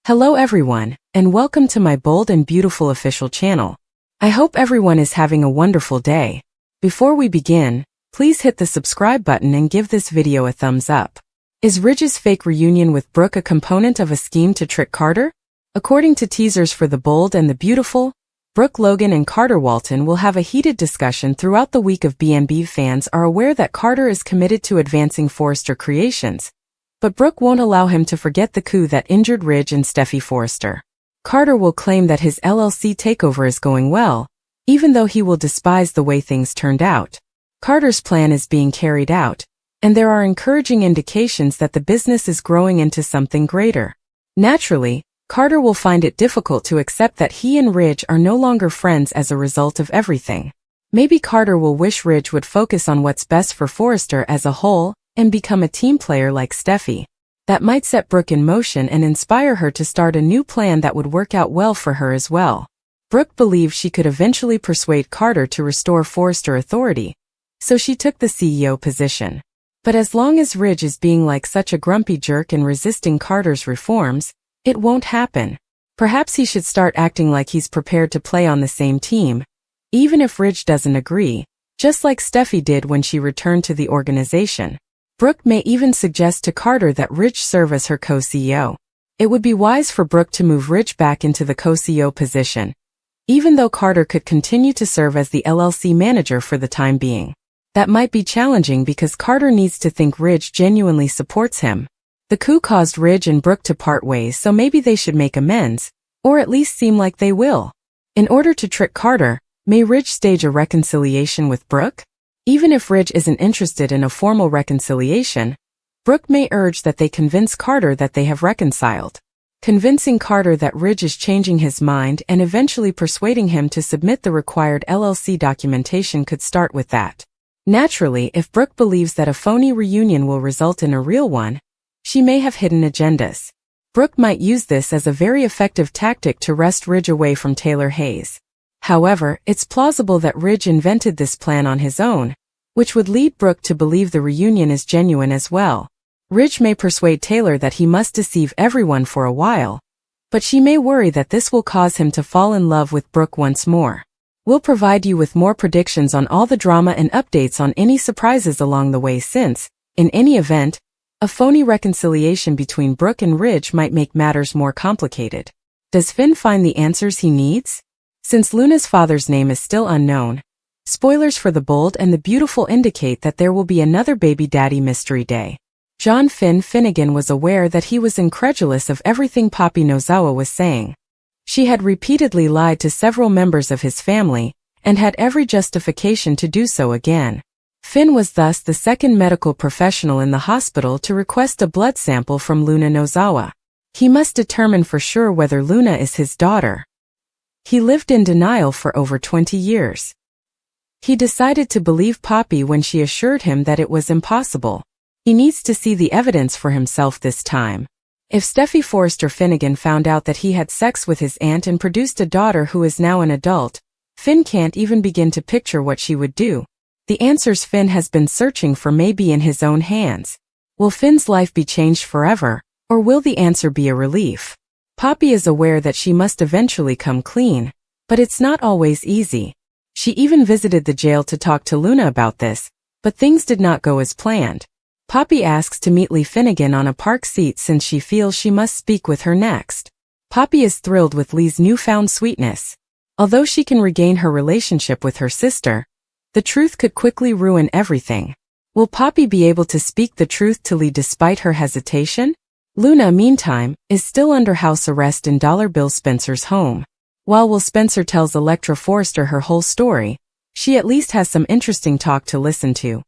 Hello everyone, and welcome to my bold and beautiful official channel. I hope everyone is having a wonderful day. Before we begin, please hit the subscribe button and give this video a thumbs up. Is Ridge's fake reunion with Brooke a component of a scheme to trick Carter? According to teasers for The Bold and the Beautiful, Brooke Logan and Carter Walton will have a heated discussion throughout the week. Of B&B fans are aware that Carter is committed to advancing Forrester creations, but Brooke won't allow him to forget the coup that injured Ridge and Steffi Forrester. Carter will claim that his LLC takeover is going well, even though he will despise the way things turned out. Carter's plan is being carried out, and there are encouraging indications that the business is growing into something greater. Naturally, Carter will find it difficult to accept that he and Ridge are no longer friends as a result of everything. Maybe Carter will wish Ridge would focus on what's best for Forrester as a whole, and become a team player like Steffi. That might set Brooke in motion and inspire her to start a new plan that would work out well for her as well. Brooke believed she could eventually persuade Carter to restore Forrester authority, so she took the CEO position. But as long as Ridge is being like such a grumpy jerk and resisting Carter's reforms, it won't happen. Perhaps he should start acting like he's prepared to play on the same team, even if Ridge doesn't agree, just like Steffi did when she returned to the organization. Brooke may even suggest to Carter that Ridge serve as her co-CEO. It would be wise for Brooke to move Ridge back into the co-CEO position, even though Carter could continue to serve as the LLC manager for the time being. That might be challenging because Carter needs to think Ridge genuinely supports him. The coup caused Ridge and Brooke to part ways, so maybe they should make amends, or at least seem like they will. In order to trick Carter, may Ridge stage a reconciliation with Brooke? Even if Ridge isn't interested in a formal reconciliation, Brooke may urge that they convince Carter that they have reconciled. Convincing Carter that Ridge is changing his mind and eventually persuading him to submit the required LLC documentation could start with that. Naturally, if Brooke believes that a phony reunion will result in a real one, she may have hidden agendas. Brooke might use this as a very effective tactic to wrest Ridge away from Taylor Hayes. However, it's plausible that Ridge invented this plan on his own, which would lead Brooke to believe the reunion is genuine as well. Ridge may persuade Taylor that he must deceive everyone for a while, but she may worry that this will cause him to fall in love with Brooke once more. We'll provide you with more predictions on all the drama and updates on any surprises along the way since, in any event, a phony reconciliation between Brooke and Ridge might make matters more complicated. Does Finn find the answers he needs? Since Luna's father's name is still unknown, spoilers for The Bold and the Beautiful indicate that there will be another baby daddy mystery day. John Finnegan was aware that he was incredulous of everything Poppy Nozawa was saying. She had repeatedly lied to several members of his family, and had every justification to do so again. Finn was thus the second medical professional in the hospital to request a blood sample from Luna Nozawa. He must determine for sure whether Luna is his daughter. He lived in denial for over 20 years. He decided to believe Poppy when she assured him that it was impossible. He needs to see the evidence for himself this time. If Steffi Forrester Finnegan found out that he had sex with his aunt and produced a daughter who is now an adult, Finn can't even begin to picture what she would do. The answers Finn has been searching for may be in his own hands. Will Finn's life be changed forever, or will the answer be a relief? Poppy is aware that she must eventually come clean, but it's not always easy. She even visited the jail to talk to Luna about this, but things did not go as planned. Poppy asks to meet Lee Finnegan on a park seat since she feels she must speak with her next. Poppy is thrilled with Lee's newfound sweetness. Although she can regain her relationship with her sister, the truth could quickly ruin everything. Will Poppy be able to speak the truth to Lee despite her hesitation? Luna, meantime, is still under house arrest in Dollar Bill Spencer's home. While Will Spencer tells Electra Forrester her whole story, she at least has some interesting talk to listen to.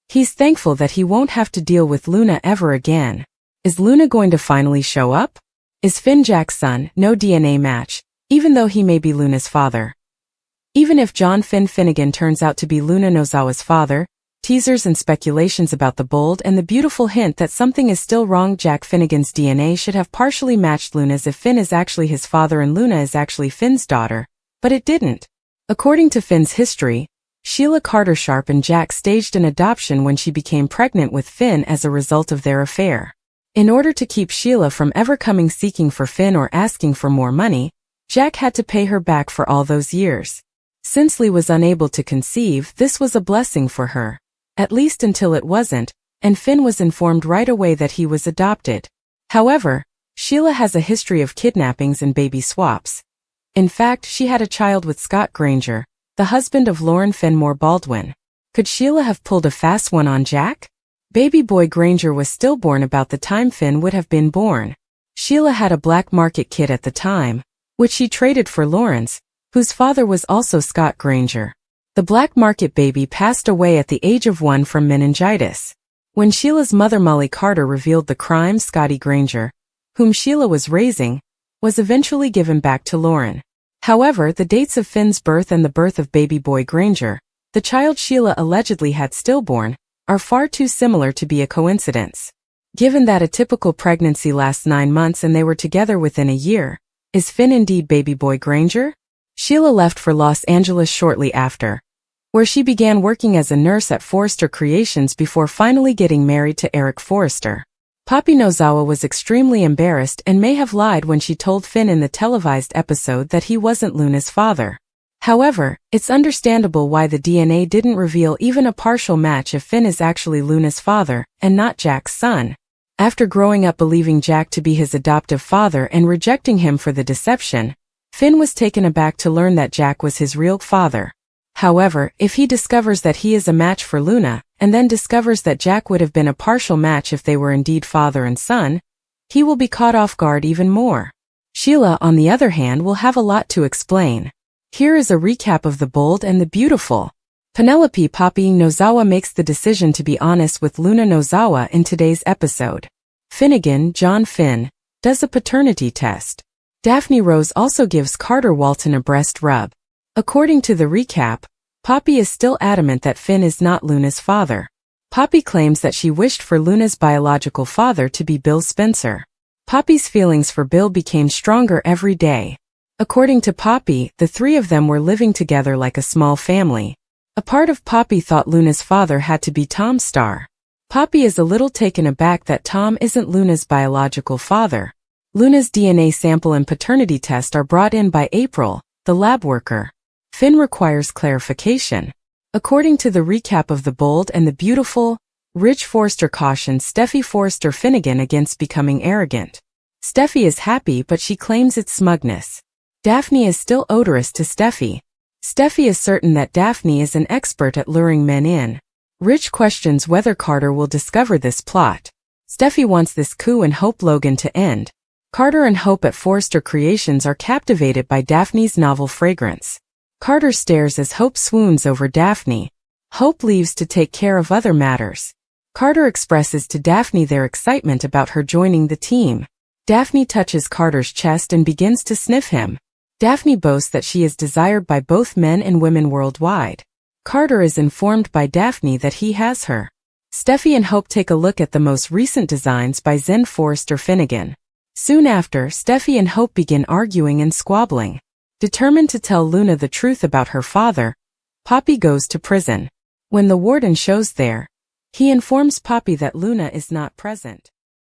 He's thankful that he won't have to deal with Luna ever again. Is Luna going to finally show up? Is Finn Jack's son? No DNA match, even though he may be Luna's father. Even if John Finnegan turns out to be Luna Nozawa's father, teasers and speculations about The Bold and the Beautiful hint that something is still wrong. Jack Finnegan's DNA should have partially matched Luna's if Finn is actually his father and Luna is actually Finn's daughter, but it didn't. According to Finn's history, Sheila Carter Sharp and Jack staged an adoption when she became pregnant with Finn as a result of their affair. In order to keep Sheila from ever coming seeking for Finn or asking for more money, Jack had to pay her back for all those years. Since Lee was unable to conceive, this was a blessing for her. At least until it wasn't, and Finn was informed right away that he was adopted. However, Sheila has a history of kidnappings and baby swaps. In fact, she had a child with Scott Granger, the husband of Lauren Fenmore Baldwin. Could Sheila have pulled a fast one on Jack? Baby boy Granger was stillborn about the time Finn would have been born. Sheila had a black market kid at the time, which she traded for Lawrence, whose father was also Scott Granger. The black market baby passed away at the age of 1 from meningitis. When Sheila's mother Molly Carter revealed the crime, Scotty Granger, whom Sheila was raising, was eventually given back to Lauren. However, the dates of Finn's birth and the birth of baby boy Granger, the child Sheila allegedly had stillborn, are far too similar to be a coincidence. Given that a typical pregnancy lasts 9 months and they were together within a year, is Finn indeed baby boy Granger? Sheila left for Los Angeles shortly after, where she began working as a nurse at Forrester Creations before finally getting married to Eric Forrester. Poppy Nozawa was extremely embarrassed and may have lied when she told Finn in the televised episode that he wasn't Luna's father. However, it's understandable why the DNA didn't reveal even a partial match if Finn is actually Luna's father and not Jack's son. After growing up believing Jack to be his adoptive father and rejecting him for the deception, Finn was taken aback to learn that Jack was his real father. However, if he discovers that he is a match for Luna, and then discovers that Jack would have been a partial match if they were indeed father and son, he will be caught off guard even more. Sheila, on the other hand, will have a lot to explain. Here is a recap of The Bold and the Beautiful. Penelope Poppy Nozawa makes the decision to be honest with Luna Nozawa in today's episode. Finnegan, John Finn, does a paternity test. Daphne Rose also gives Carter Walton a breast rub. According to the recap, Poppy is still adamant that Finn is not Luna's father. Poppy claims that she wished for Luna's biological father to be Bill Spencer. Poppy's feelings for Bill became stronger every day. According to Poppy, the three of them were living together like a small family. A part of Poppy thought Luna's father had to be Tom Starr. Poppy is a little taken aback that Tom isn't Luna's biological father. Luna's DNA sample and paternity test are brought in by April, the lab worker. Finn requires clarification. According to the recap of The Bold and the Beautiful, Rich Forrester cautions Steffi Forrester Finnegan against becoming arrogant. Steffi is happy but she claims it's smugness. Daphne is still odorous to Steffi. Steffi is certain that Daphne is an expert at luring men in. Rich questions whether Carter will discover this plot. Steffi wants this coup and Hope Logan to end. Carter and Hope at Forrester Creations are captivated by Daphne's novel fragrance. Carter stares as Hope swoons over Daphne. Hope leaves to take care of other matters. Carter expresses to Daphne their excitement about her joining the team. Daphne touches Carter's chest and begins to sniff him. Daphne boasts that she is desired by both men and women worldwide. Carter is informed by Daphne that he has her. Steffi and Hope take a look at the most recent designs by Zen Forrester Finnegan. Soon after, Steffi and Hope begin arguing and squabbling. Determined to tell Luna the truth about her father, Poppy goes to prison. When the warden shows there, he informs Poppy that Luna is not present.